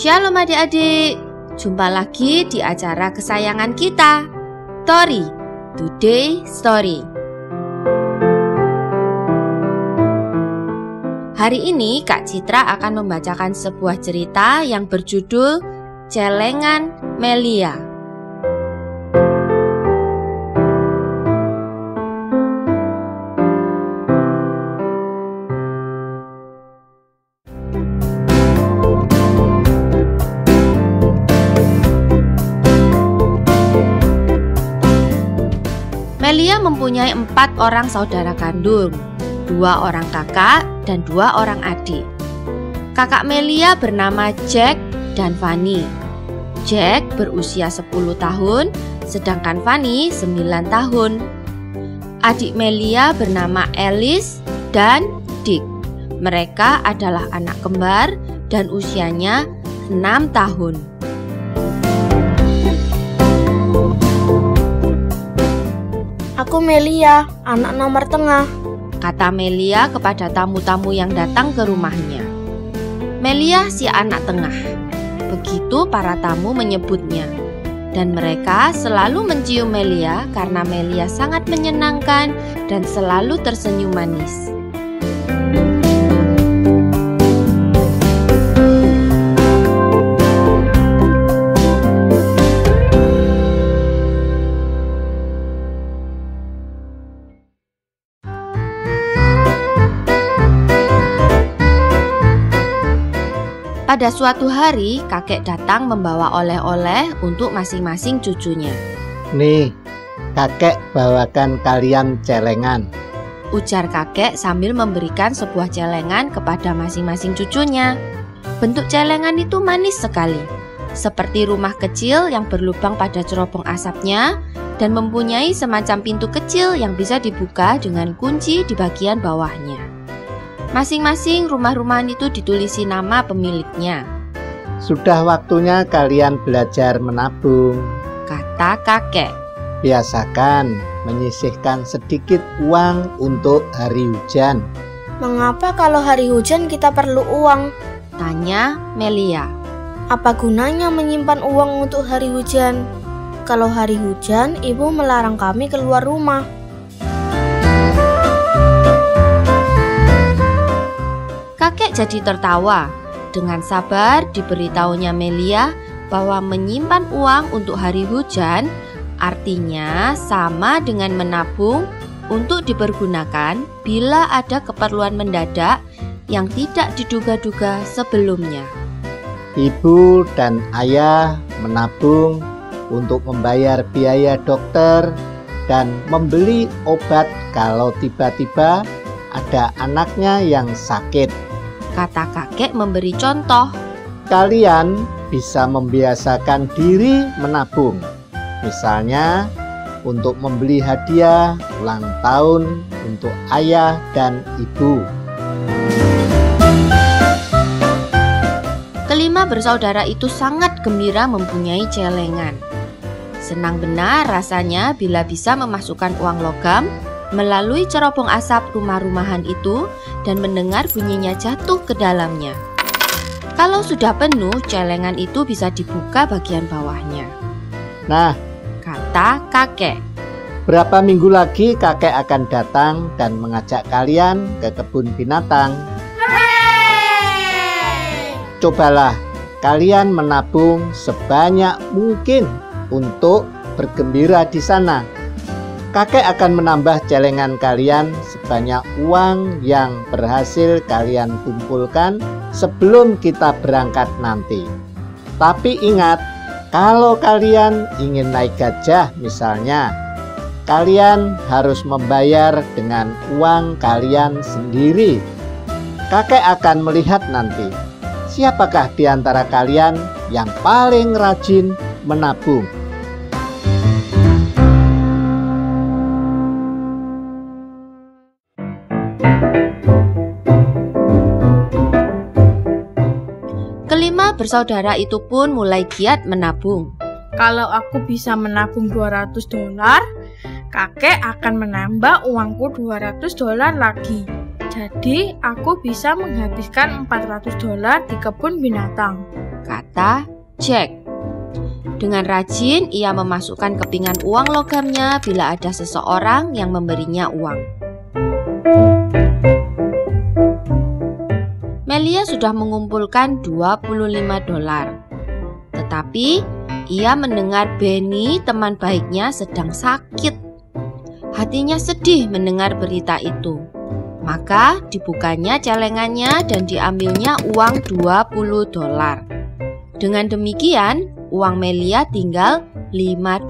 Shalom adik-adik, jumpa lagi di acara kesayangan kita, Tori, Today Story. Hari ini Kak Citra akan membacakan sebuah cerita yang berjudul Celengan Melia. Melia mempunyai 4 orang saudara kandung, 2 orang kakak dan 2 orang adik. Kakak Melia bernama Jack dan Fanny. Jack berusia 10 tahun, sedangkan Fanny 9 tahun. Adik Melia bernama Alice dan Dick. Mereka adalah anak kembar dan usianya 6 tahun. Aku Melia, anak nomor tengah, kata Melia kepada tamu-tamu yang datang ke rumahnya. Melia si anak tengah, begitu para tamu menyebutnya. Dan mereka selalu mencium Melia karena Melia sangat menyenangkan dan selalu tersenyum manis. Pada suatu hari, kakek datang membawa oleh-oleh untuk masing-masing cucunya. Nih, kakek bawakan kalian celengan, ujar kakek sambil memberikan sebuah celengan kepada masing-masing cucunya. Bentuk celengan itu manis sekali, seperti rumah kecil yang berlubang pada cerobong asapnya dan mempunyai semacam pintu kecil yang bisa dibuka dengan kunci di bagian bawahnya. Masing-masing rumah-rumahan itu ditulisi nama pemiliknya. Sudah waktunya kalian belajar menabung, kata kakek. Biasakan menyisihkan sedikit uang untuk hari hujan. Mengapa kalau hari hujan kita perlu uang? Tanya Melia. Apa gunanya menyimpan uang untuk hari hujan? Kalau hari hujan, ibu melarang kami keluar rumah. Kakek jadi tertawa. Dengan sabar diberitahunya Melia bahwa menyimpan uang untuk hari hujan artinya sama dengan menabung untuk dipergunakan bila ada keperluan mendadak yang tidak diduga-duga sebelumnya. Ibu dan ayah menabung untuk membayar biaya dokter dan membeli obat kalau tiba-tiba ada anaknya yang sakit, kata kakek memberi contoh. Kalian bisa membiasakan diri menabung, misalnya untuk membeli hadiah ulang tahun untuk ayah dan ibu. Kelima bersaudara itu sangat gembira mempunyai celengan. Senang benar rasanya bila bisa memasukkan uang logam melalui cerobong asap rumah-rumahan itu dan mendengar bunyinya jatuh ke dalamnya. Kalau sudah penuh, celengan itu bisa dibuka bagian bawahnya. Nah, kata kakek. Berapa minggu lagi kakek akan datang dan mengajak kalian ke kebun binatang. Hooray! Cobalah kalian menabung sebanyak mungkin untuk bergembira di sana. Kakek akan menambah celengan kalian sebanyak uang yang berhasil kalian kumpulkan sebelum kita berangkat nanti. Tapi ingat, kalau kalian ingin naik gajah misalnya, kalian harus membayar dengan uang kalian sendiri. Kakek akan melihat nanti, siapakah di antara kalian yang paling rajin menabung. Kelima bersaudara itu pun mulai giat menabung. Kalau aku bisa menabung $200, kakek akan menambah uangku $200 lagi. Jadi aku bisa menghabiskan $400 di kebun binatang, kata kata Jack. Dengan rajin, ia memasukkan kepingan uang logamnya bila ada seseorang yang memberinya uang. Melia sudah mengumpulkan $25. Tetapi ia mendengar Benny, teman baiknya, sedang sakit. Hatinya sedih mendengar berita itu. Maka dibukanya celengannya dan diambilnya uang $20. Dengan demikian, uang Melia tinggal $5.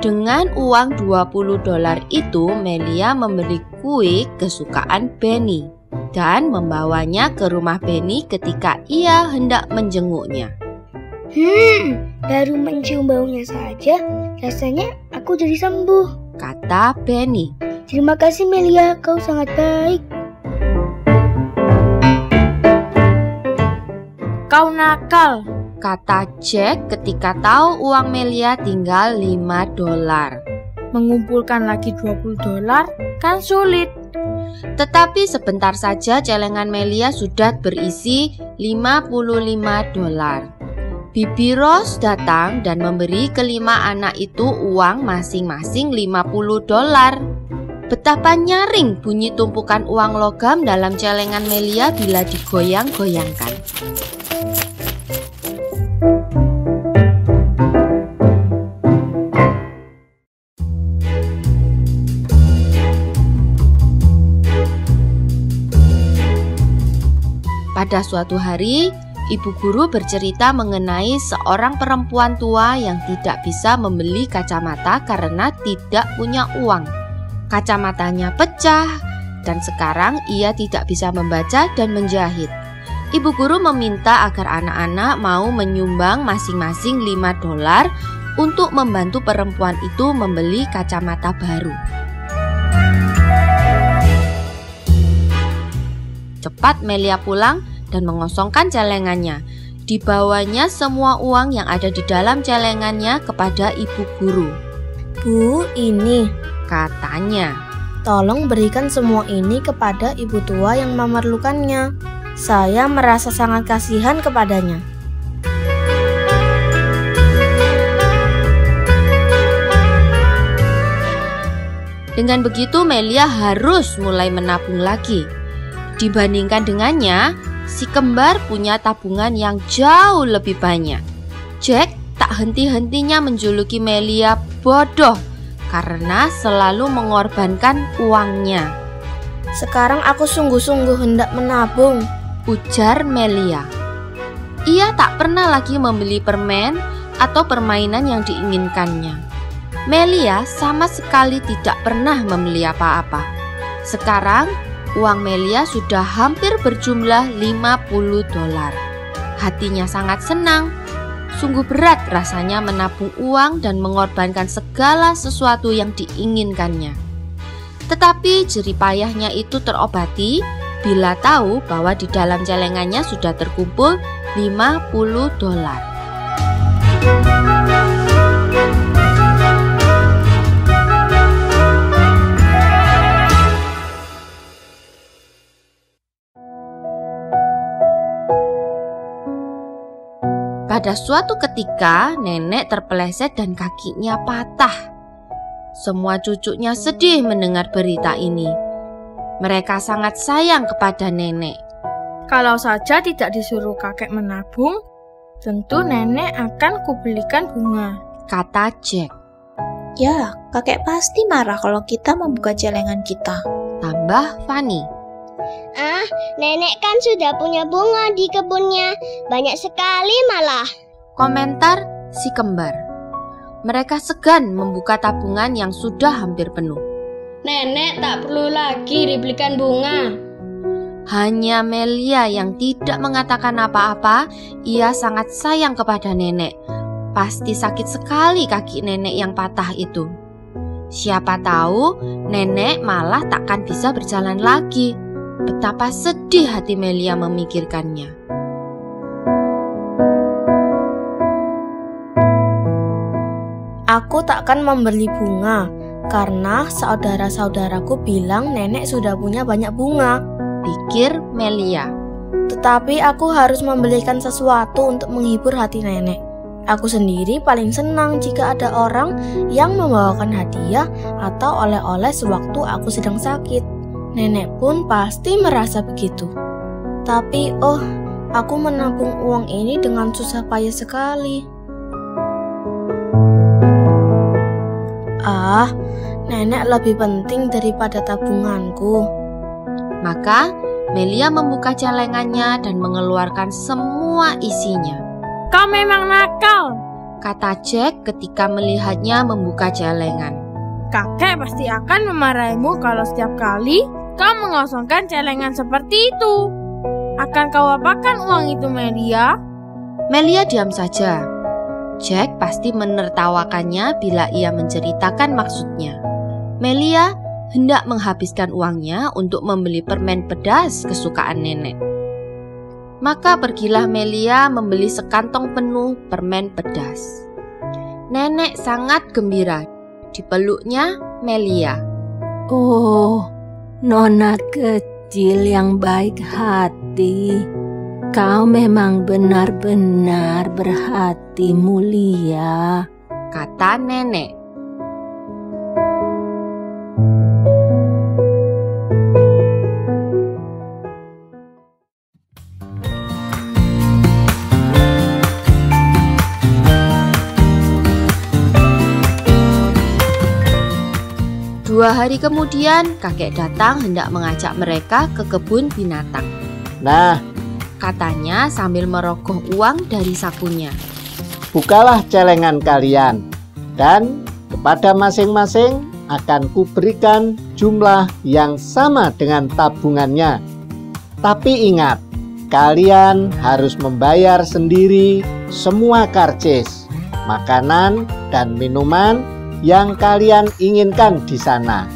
Dengan uang $20 itu, Melia membeli kue kesukaan Benny dan membawanya ke rumah Benny ketika ia hendak menjenguknya. Baru mencium baunya saja, rasanya aku jadi sembuh, kata Benny. Terima kasih Melia, kau sangat baik. Kau nakal, kata Jack ketika tahu uang Melia tinggal $5. mengumpulkan lagi $20 kan sulit. Tetapi sebentar saja celengan Melia sudah berisi $55. Bibi Rose datang dan memberi kelima anak itu uang masing-masing $50. Betapa nyaring bunyi tumpukan uang logam dalam celengan Melia bila digoyang-goyangkan. Pada suatu hari, ibu guru bercerita mengenai seorang perempuan tua yang tidak bisa membeli kacamata karena tidak punya uang. Kacamatanya pecah dan sekarang ia tidak bisa membaca dan menjahit. Ibu guru meminta agar anak-anak mau menyumbang masing-masing $5 untuk membantu perempuan itu membeli kacamata baru. Cepat Melia pulang dan mengosongkan celengannya. Dibawanya semua uang yang ada di dalam celengannya kepada ibu guru. Bu, ini, katanya. Tolong berikan semua ini kepada ibu tua yang memerlukannya. Saya merasa sangat kasihan kepadanya. Dengan begitu Melia harus mulai menabung lagi. Dibandingkan dengannya, si kembar punya tabungan yang jauh lebih banyak. Jack tak henti-hentinya menjuluki Melia bodoh karena selalu mengorbankan uangnya. Sekarang aku sungguh-sungguh hendak menabung, ujar Melia. Ia tak pernah lagi membeli permen atau permainan yang diinginkannya. Melia sama sekali tidak pernah membeli apa-apa. Sekarang uang Melia sudah hampir berjumlah $50. Hatinya sangat senang. Sungguh berat rasanya menabung uang dan mengorbankan segala sesuatu yang diinginkannya. Tetapi jerih payahnya itu terobati bila tahu bahwa di dalam celengannya sudah terkumpul $50. Pada suatu ketika, nenek terpeleset dan kakinya patah. Semua cucunya sedih mendengar berita ini. Mereka sangat sayang kepada nenek. Kalau saja tidak disuruh kakek menabung, tentu nenek akan kubelikan bunga, kata Jack. Ya, kakek pasti marah kalau kita membuka celengan kita, tambah Fanny. Nenek kan sudah punya bunga di kebunnya, banyak sekali malah, komentar si kembar. Mereka segan membuka tabungan yang sudah hampir penuh. Nenek tak perlu lagi dibelikan bunga. Hanya Melia yang tidak mengatakan apa-apa. Ia sangat sayang kepada nenek. Pasti sakit sekali kaki nenek yang patah itu. Siapa tahu nenek malah takkan bisa berjalan lagi. Betapa sedih hati Melia memikirkannya. Aku takkan membeli bunga karena saudara-saudaraku bilang nenek sudah punya banyak bunga, pikir Melia. Tetapi aku harus membelikan sesuatu untuk menghibur hati nenek. Aku sendiri paling senang jika ada orang yang membawakan hadiah atau oleh-oleh sewaktu aku sedang sakit. Nenek pun pasti merasa begitu. Tapi aku menabung uang ini dengan susah payah sekali. Nenek lebih penting daripada tabunganku. Maka Melia membuka celengannya dan mengeluarkan semua isinya. Kau memang nakal, kata Jack ketika melihatnya membuka celengan. Kakek pasti akan memarahimu kalau setiap kali kau mengosongkan celengan seperti itu. Akan kau apakan uang itu, Melia? Melia diam saja. Jack pasti menertawakannya bila ia menceritakan maksudnya. Melia hendak menghabiskan uangnya untuk membeli permen pedas kesukaan nenek. Maka pergilah Melia membeli sekantong penuh permen pedas. Nenek sangat gembira. Dipeluknya Melia. Oh, nona kecil yang baik hati. Kau memang benar-benar berhati mulia, kata nenek. Dua hari kemudian, kakek datang hendak mengajak mereka ke kebun binatang. Nah, katanya sambil merogoh uang dari sakunya. Bukalah celengan kalian, dan kepada masing-masing akan kuberikan jumlah yang sama dengan tabungannya. Tapi ingat, kalian harus membayar sendiri semua karcis, makanan, dan minuman yang kalian inginkan di sana.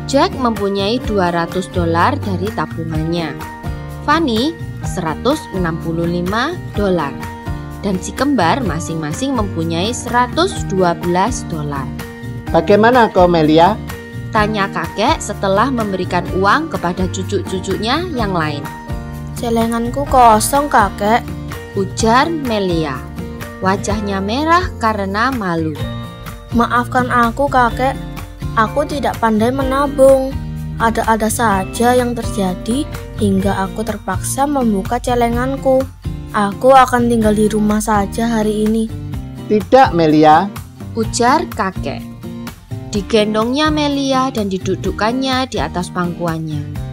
Jack mempunyai $200 dari tabungannya, Fanny $165, dan si kembar masing-masing mempunyai $112. Bagaimana kau, Melia? Tanya kakek setelah memberikan uang kepada cucu-cucunya yang lain. Celenganku kosong, kakek, ujar Melia. Wajahnya merah karena malu. Maafkan aku, kakek. Aku tidak pandai menabung. Ada-ada saja yang terjadi hingga aku terpaksa membuka celenganku. Aku akan tinggal di rumah saja hari ini. Tidak, Melia, ujar kakek. Digendongnya Melia dan didudukkannya di atas pangkuannya.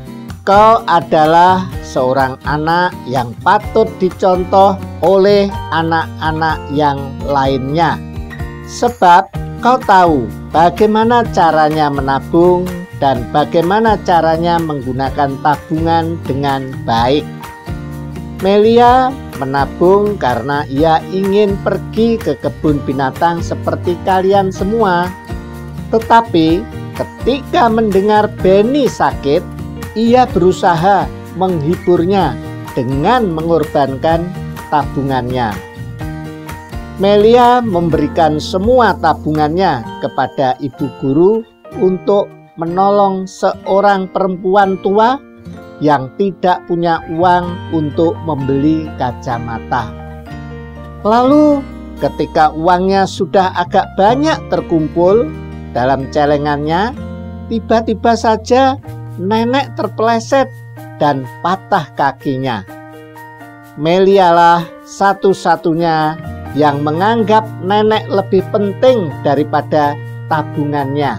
Kau adalah seorang anak yang patut dicontoh oleh anak-anak yang lainnya. Sebab kau tahu bagaimana caranya menabung dan bagaimana caranya menggunakan tabungan dengan baik. Melia menabung karena ia ingin pergi ke kebun binatang seperti kalian semua. Tetapi ketika mendengar Benny sakit, ia berusaha menghiburnya dengan mengorbankan tabungannya. Melia memberikan semua tabungannya kepada ibu guru untuk menolong seorang perempuan tua yang tidak punya uang untuk membeli kacamata. Lalu ketika uangnya sudah agak banyak terkumpul dalam celengannya, tiba-tiba saja nenek terpeleset dan patah kakinya. Melialah satu-satunya yang menganggap nenek lebih penting daripada tabungannya.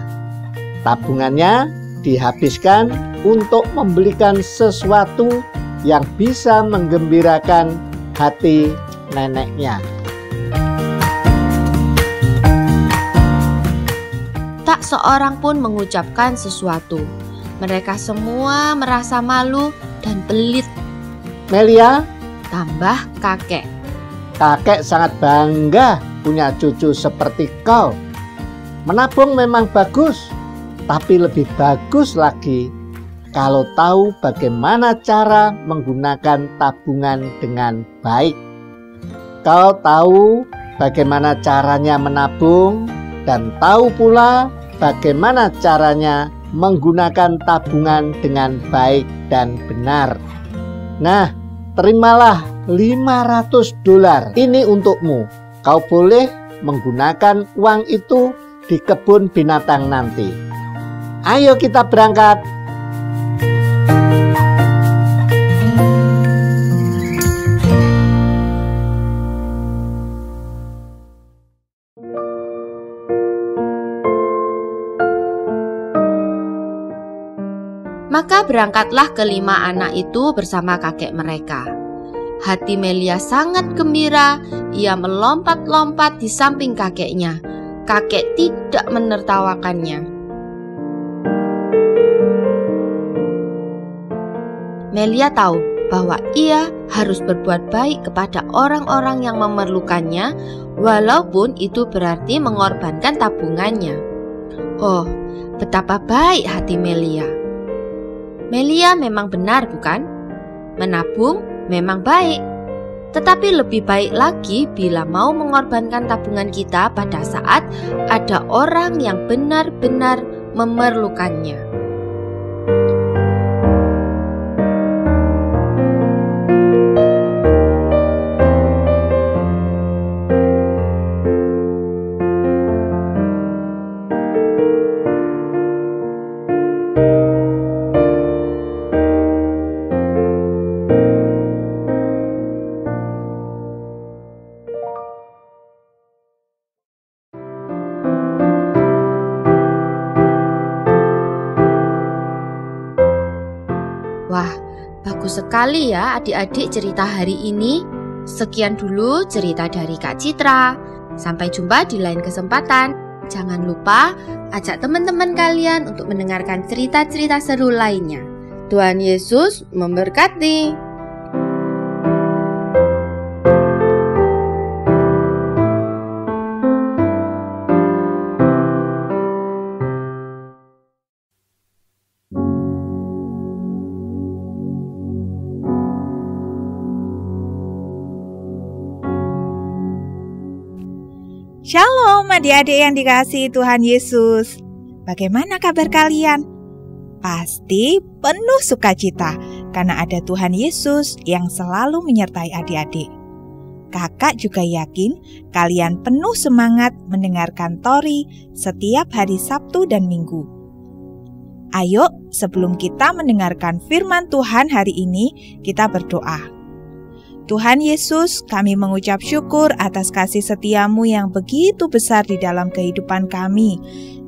Tabungannya dihabiskan untuk membelikan sesuatu yang bisa menggembirakan hati neneknya. Tak seorang pun mengucapkan sesuatu. Mereka semua merasa malu dan pelit. Melia, tambah kakek. Kakek sangat bangga punya cucu seperti kau. Menabung memang bagus, tapi lebih bagus lagi kalau tahu bagaimana cara menggunakan tabungan dengan baik. Kau tahu bagaimana caranya menabung dan tahu pula bagaimana caranya menggunakan tabungan dengan baik dan benar. Nah, terimalah $500. Ini untukmu. Kau boleh menggunakan uang itu di kebun binatang nanti. Ayo kita berangkat. Maka berangkatlah kelima anak itu bersama kakek mereka. Hati Melia sangat gembira, ia melompat-lompat di samping kakeknya. Kakek tidak menertawakannya. Melia tahu bahwa ia harus berbuat baik kepada orang-orang yang memerlukannya, walaupun itu berarti mengorbankan tabungannya. Oh, betapa baik hati Melia. Melia memang benar, bukan? Menabung memang baik, tetapi lebih baik lagi bila mau mengorbankan tabungan kita pada saat ada orang yang benar-benar memerlukannya. Wah, bagus sekali ya adik-adik cerita hari ini. Sekian dulu cerita dari Kak Citra. Sampai jumpa di lain kesempatan. Jangan lupa ajak teman-teman kalian untuk mendengarkan cerita-cerita seru lainnya. Tuhan Yesus memberkati. Shalom adik-adik yang dikasihi Tuhan Yesus. Bagaimana kabar kalian? Pasti penuh sukacita karena ada Tuhan Yesus yang selalu menyertai adik-adik. Kakak juga yakin kalian penuh semangat mendengarkan Tori setiap hari Sabtu dan Minggu. Ayo, sebelum kita mendengarkan firman Tuhan hari ini, kita berdoa. Tuhan Yesus, kami mengucap syukur atas kasih setiamu yang begitu besar di dalam kehidupan kami.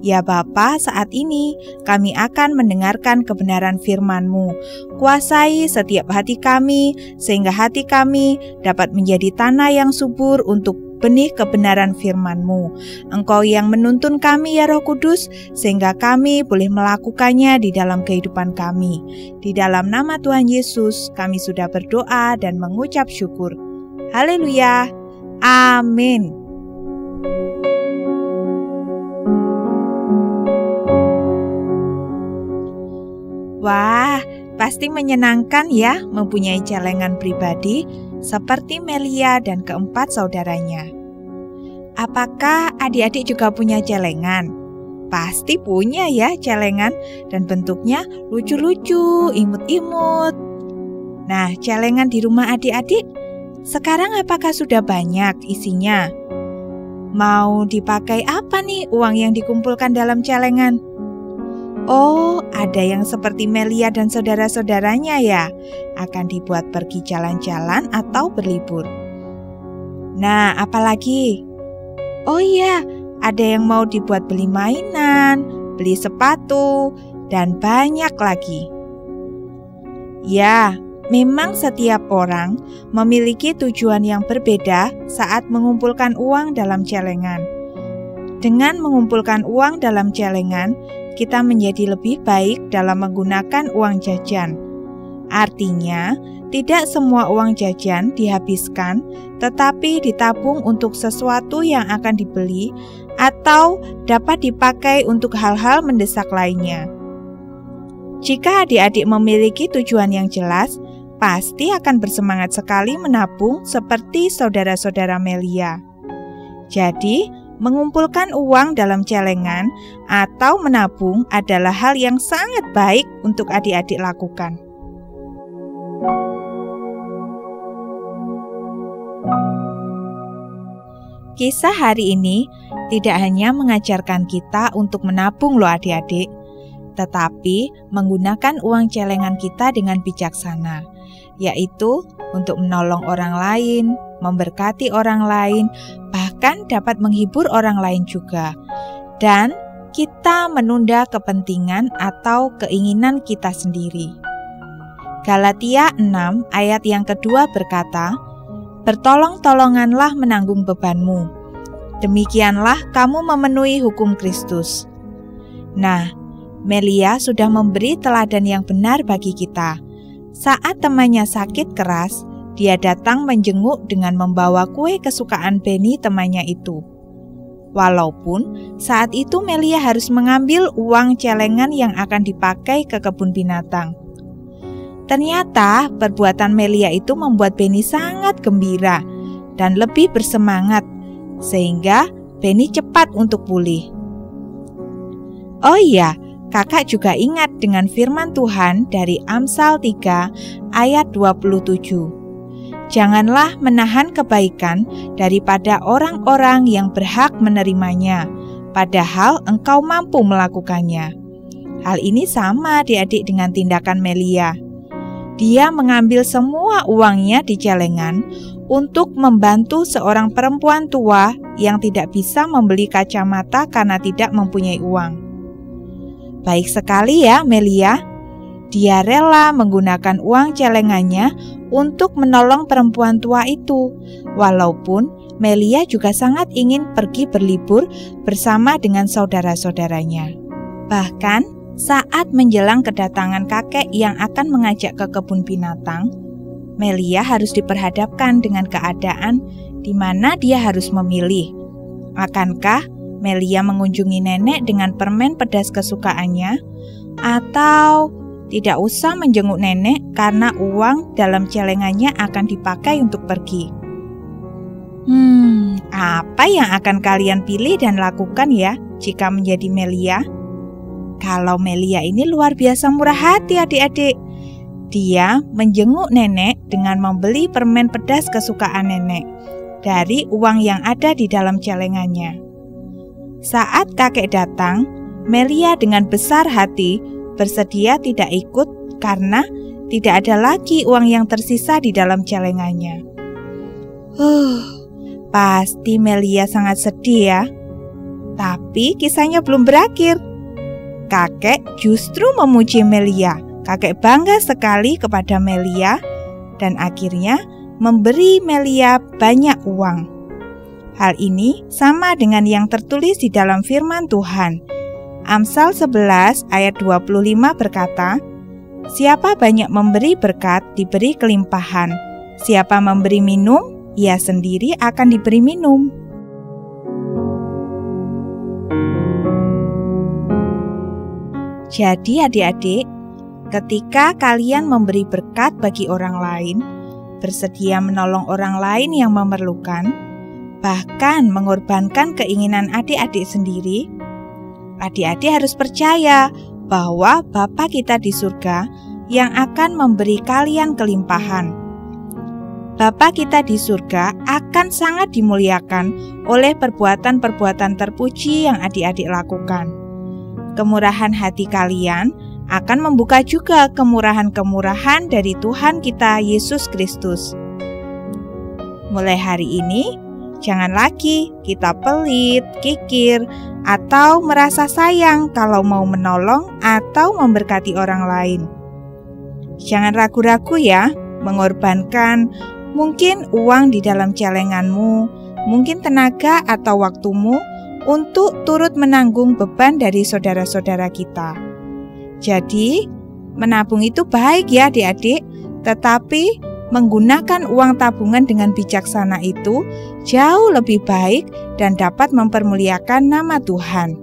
Ya Bapa, saat ini kami akan mendengarkan kebenaran firman-Mu. Kuasai setiap hati kami, sehingga hati kami dapat menjadi tanah yang subur untuk benih kebenaran firman-Mu. Engkau yang menuntun kami ya Roh Kudus, sehingga kami boleh melakukannya di dalam kehidupan kami. Di dalam nama Tuhan Yesus, kami sudah berdoa dan mengucap syukur. Haleluya. Amin. Wah, pasti menyenangkan ya mempunyai celengan pribadi seperti Melia dan keempat saudaranya. Apakah adik-adik juga punya celengan? Pasti punya ya celengan dan bentuknya lucu-lucu, imut-imut. Nah, celengan di rumah adik-adik sekarang apakah sudah banyak isinya? Mau dipakai apa nih uang yang dikumpulkan dalam celengan? Oh, ada yang seperti Melia dan saudara-saudaranya ya, akan dibuat pergi jalan-jalan atau berlibur. Nah, apalagi? Oh iya, ada yang mau dibuat beli mainan, beli sepatu, dan banyak lagi. Ya, memang setiap orang memiliki tujuan yang berbeda saat mengumpulkan uang dalam celengan. Dengan mengumpulkan uang dalam celengan, kita menjadi lebih baik dalam menggunakan uang jajan. Artinya, tidak semua uang jajan dihabiskan, tetapi ditabung untuk sesuatu yang akan dibeli atau dapat dipakai untuk hal-hal mendesak lainnya. Jika adik-adik memiliki tujuan yang jelas, pasti akan bersemangat sekali menabung seperti saudara-saudara Melia. Jadi, mengumpulkan uang dalam celengan atau menabung adalah hal yang sangat baik untuk adik-adik lakukan. Kisah hari ini tidak hanya mengajarkan kita untuk menabung loh adik-adik, tetapi menggunakan uang celengan kita dengan bijaksana, yaitu untuk menolong orang lain, memberkati orang lain, bahkan dapat menghibur orang lain juga. Dan kita menunda kepentingan atau keinginan kita sendiri. Galatia 6 ayat yang kedua berkata, "Bertolong-tolonganlah menanggung bebanmu. Demikianlah kamu memenuhi hukum Kristus." Nah, Melia sudah memberi teladan yang benar bagi kita. Saat temannya sakit keras, dia datang menjenguk dengan membawa kue kesukaan Benny temannya itu. Walaupun saat itu Melia harus mengambil uang celengan yang akan dipakai ke kebun binatang. Ternyata perbuatan Melia itu membuat Benny sangat gembira dan lebih bersemangat, sehingga Benny cepat untuk pulih. Oh iya, kakak juga ingat dengan firman Tuhan dari Amsal 3 ayat 27. Janganlah menahan kebaikan daripada orang-orang yang berhak menerimanya, padahal engkau mampu melakukannya. Hal ini sama adik-adik dengan tindakan Melia. Dia mengambil semua uangnya di celengan untuk membantu seorang perempuan tua yang tidak bisa membeli kacamata karena tidak mempunyai uang. Baik sekali ya Melia. Dia rela menggunakan uang celengannya untuk menolong perempuan tua itu. Walaupun Melia juga sangat ingin pergi berlibur bersama dengan saudara-saudaranya. Bahkan saat menjelang kedatangan kakek yang akan mengajak ke kebun binatang, Melia harus diperhadapkan dengan keadaan di mana dia harus memilih. Akankah Melia mengunjungi nenek dengan permen pedas kesukaannya, atau tidak usah menjenguk nenek karena uang dalam celengannya akan dipakai untuk pergi? Apa yang akan kalian pilih dan lakukan ya jika menjadi Melia? Kalau Melia ini luar biasa murah hati adik-adik. Dia menjenguk nenek dengan membeli permen pedas kesukaan nenek dari uang yang ada di dalam celengannya. Saat kakek datang, Melia dengan besar hati bersedia tidak ikut karena tidak ada lagi uang yang tersisa di dalam celengannya. Pasti Melia sangat sedih ya. Tapi kisahnya belum berakhir. Kakek justru memuji Melia. Kakek bangga sekali kepada Melia dan akhirnya memberi Melia banyak uang. Hal ini sama dengan yang tertulis di dalam firman Tuhan. Amsal 11 ayat 25 berkata, "Siapa banyak memberi berkat, diberi kelimpahan. Siapa memberi minum, ia sendiri akan diberi minum." Jadi adik-adik, ketika kalian memberi berkat bagi orang lain, bersedia menolong orang lain yang memerlukan, bahkan mengorbankan keinginan adik-adik sendiri, adik-adik harus percaya bahwa Bapa kita di surga yang akan memberi kalian kelimpahan. Bapa kita di surga akan sangat dimuliakan oleh perbuatan-perbuatan terpuji yang adik-adik lakukan. Kemurahan hati kalian akan membuka juga kemurahan-kemurahan dari Tuhan kita Yesus Kristus. Mulai hari ini, jangan lagi kita pelit, kikir, atau merasa sayang kalau mau menolong atau memberkati orang lain. Jangan ragu-ragu ya, mengorbankan mungkin uang di dalam celenganmu, mungkin tenaga atau waktumu untuk turut menanggung beban dari saudara-saudara kita. Jadi, menabung itu baik ya adik-adik, tetapi menggunakan uang tabungan dengan bijaksana itu jauh lebih baik dan dapat mempermuliakan nama Tuhan.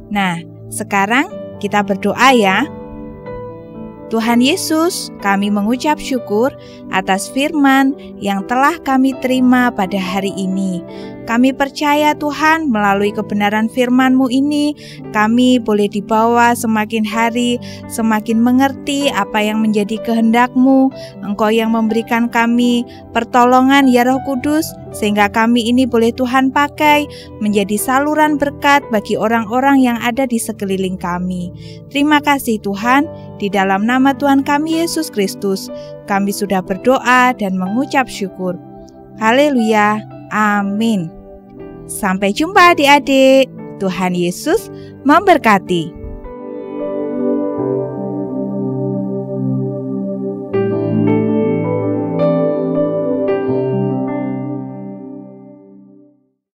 Nah, sekarang kita berdoa ya. Tuhan Yesus, kami mengucap syukur atas firman yang telah kami terima pada hari ini. Kami percaya Tuhan, melalui kebenaran firman-Mu ini, kami boleh dibawa semakin hari, semakin mengerti apa yang menjadi kehendak-Mu. Engkau yang memberikan kami pertolongan ya Roh Kudus, sehingga kami ini boleh Tuhan pakai menjadi saluran berkat bagi orang-orang yang ada di sekeliling kami. Terima kasih Tuhan, di dalam nama Tuhan kami Yesus Kristus, kami sudah berdoa dan mengucap syukur. Haleluya, amin. Sampai jumpa adik-adik. Tuhan Yesus memberkati.